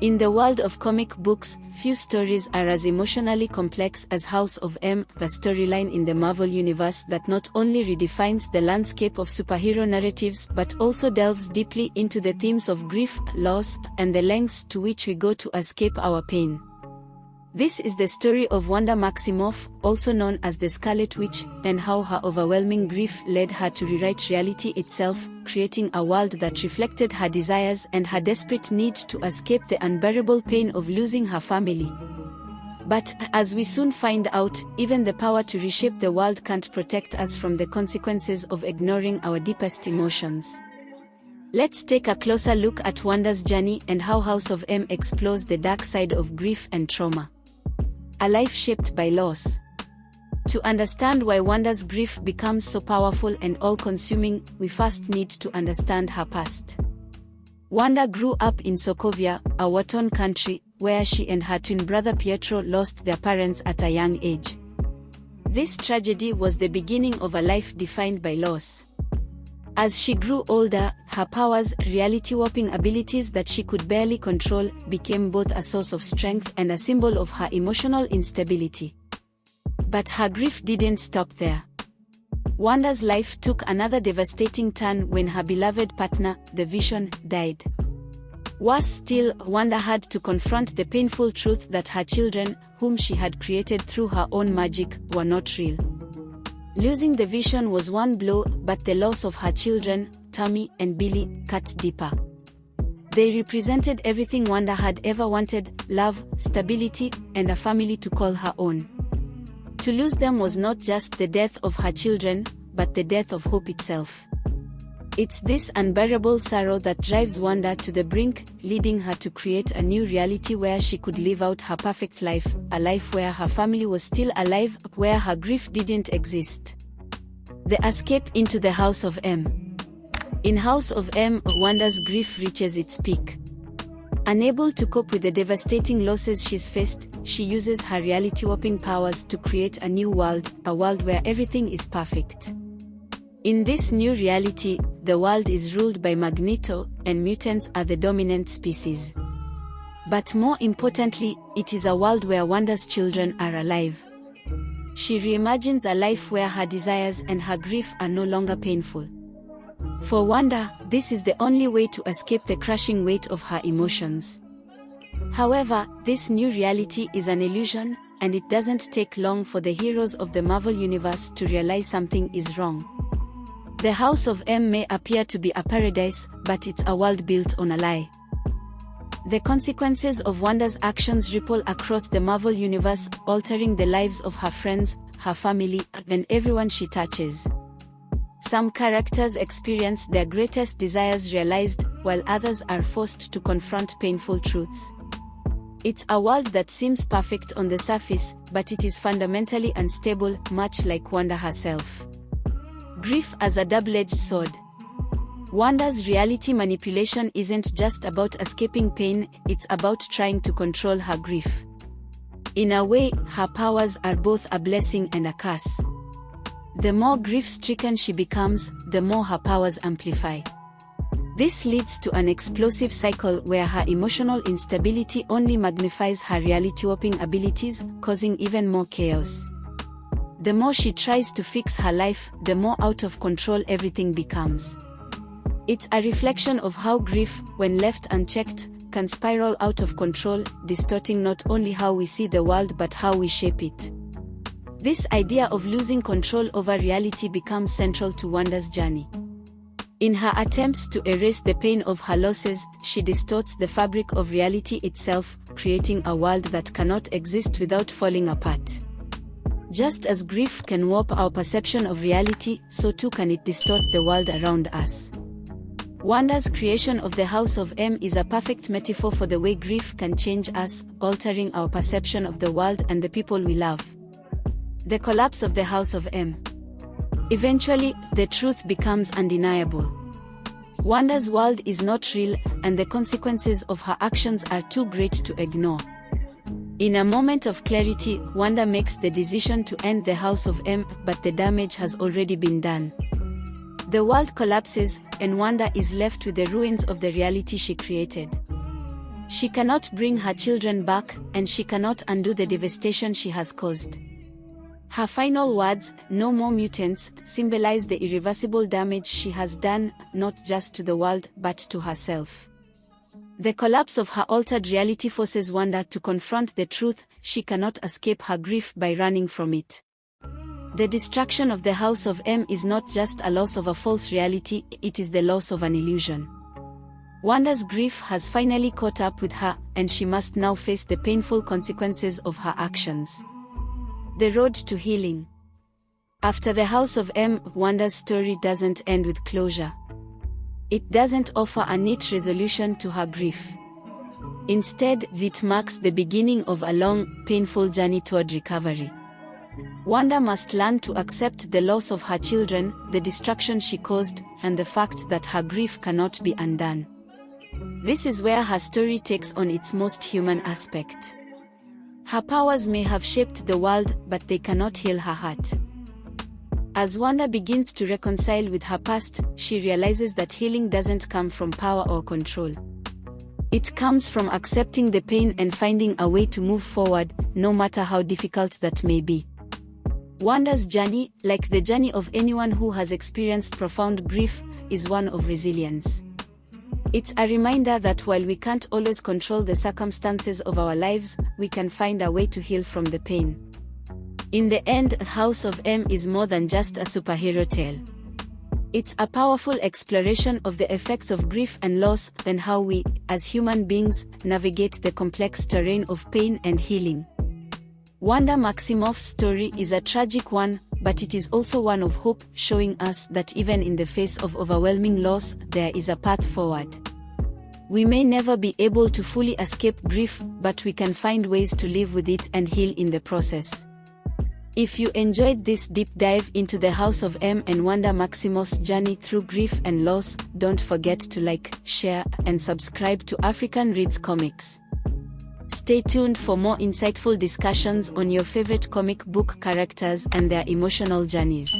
In the world of comic books, few stories are as emotionally complex as House of M, a storyline in the Marvel Universe that not only redefines the landscape of superhero narratives but also delves deeply into the themes of grief, loss, and the lengths to which we go to escape our pain. This is the story of Wanda Maximoff, also known as the Scarlet Witch, and how her overwhelming grief led her to rewrite reality itself, creating a world that reflected her desires and her desperate need to escape the unbearable pain of losing her family. But, as we soon find out, even the power to reshape the world can't protect us from the consequences of ignoring our deepest emotions. Let's take a closer look at Wanda's journey and how House of M explores the dark side of grief and trauma. A life shaped by loss. To understand why Wanda's grief becomes so powerful and all-consuming, we first need to understand her past. Wanda grew up in Sokovia, a war-torn country, where she and her twin brother Pietro lost their parents at a young age. This tragedy was the beginning of a life defined by loss. As she grew older, her powers, reality-warping abilities that she could barely control, became both a source of strength and a symbol of her emotional instability. But her grief didn't stop there. Wanda's life took another devastating turn when her beloved partner, the Vision, died. Worse still, Wanda had to confront the painful truth that her children, whom she had created through her own magic, were not real. Losing the Vision was one blow, but the loss of her children, Tommy and Billy, cut deeper. They represented everything Wanda had ever wanted: love, stability, and a family to call her own. To lose them was not just the death of her children, but the death of hope itself. It's this unbearable sorrow that drives Wanda to the brink, leading her to create a new reality where she could live out her perfect life, a life where her family was still alive, where her grief didn't exist. The escape into the House of M. In House of M, Wanda's grief reaches its peak. Unable to cope with the devastating losses she's faced, she uses her reality-warping powers to create a new world, a world where everything is perfect. In this new reality, the world is ruled by Magneto, and mutants are the dominant species. But more importantly, it is a world where Wanda's children are alive. She reimagines a life where her desires and her grief are no longer painful. For Wanda, this is the only way to escape the crushing weight of her emotions. However, this new reality is an illusion, and it doesn't take long for the heroes of the Marvel Universe to realize something is wrong. The House of M may appear to be a paradise, but it's a world built on a lie. The consequences of Wanda's actions ripple across the Marvel Universe, altering the lives of her friends, her family, and everyone she touches. Some characters experience their greatest desires realized, while others are forced to confront painful truths. It's a world that seems perfect on the surface, but it is fundamentally unstable, much like Wanda herself. Grief as a double-edged sword. Wanda's reality manipulation isn't just about escaping pain, it's about trying to control her grief. In a way, her powers are both a blessing and a curse. The more grief-stricken she becomes, the more her powers amplify. This leads to an explosive cycle where her emotional instability only magnifies her reality-warping abilities, causing even more chaos. The more she tries to fix her life, the more out of control everything becomes. It's a reflection of how grief, when left unchecked, can spiral out of control, distorting not only how we see the world but how we shape it. This idea of losing control over reality becomes central to Wanda's journey. In her attempts to erase the pain of her losses, she distorts the fabric of reality itself, creating a world that cannot exist without falling apart. Just as grief can warp our perception of reality, so too can it distort the world around us. Wanda's creation of the House of M is a perfect metaphor for the way grief can change us, altering our perception of the world and the people we love. The collapse of the House of M. Eventually, the truth becomes undeniable. Wanda's world is not real, and the consequences of her actions are too great to ignore. In a moment of clarity, Wanda makes the decision to end the House of M, but the damage has already been done. The world collapses, and Wanda is left with the ruins of the reality she created. She cannot bring her children back, and she cannot undo the devastation she has caused. Her final words, "No more mutants," symbolize the irreversible damage she has done, not just to the world, but to herself. The collapse of her altered reality forces Wanda to confront the truth. She cannot escape her grief by running from it. The destruction of the House of M is not just a loss of a false reality, it is the loss of an illusion. Wanda's grief has finally caught up with her, and she must now face the painful consequences of her actions. The road to healing. After the House of M, Wanda's story doesn't end with closure. It doesn't offer a neat resolution to her grief. Instead, it marks the beginning of a long, painful journey toward recovery. Wanda must learn to accept the loss of her children, the destruction she caused, and the fact that her grief cannot be undone. This is where her story takes on its most human aspect. Her powers may have shaped the world, but they cannot heal her heart. As Wanda begins to reconcile with her past, she realizes that healing doesn't come from power or control. It comes from accepting the pain and finding a way to move forward, no matter how difficult that may be. Wanda's journey, like the journey of anyone who has experienced profound grief, is one of resilience. It's a reminder that while we can't always control the circumstances of our lives, we can find a way to heal from the pain. In the end, House of M is more than just a superhero tale. It's a powerful exploration of the effects of grief and loss, and how we, as human beings, navigate the complex terrain of pain and healing. Wanda Maximoff's story is a tragic one, but it is also one of hope, showing us that even in the face of overwhelming loss, there is a path forward. We may never be able to fully escape grief, but we can find ways to live with it and heal in the process. If you enjoyed this deep dive into the House of M and Wanda Maximoff's journey through grief and loss, don't forget to like, share, and subscribe to African Reads Comics. Stay tuned for more insightful discussions on your favorite comic book characters and their emotional journeys.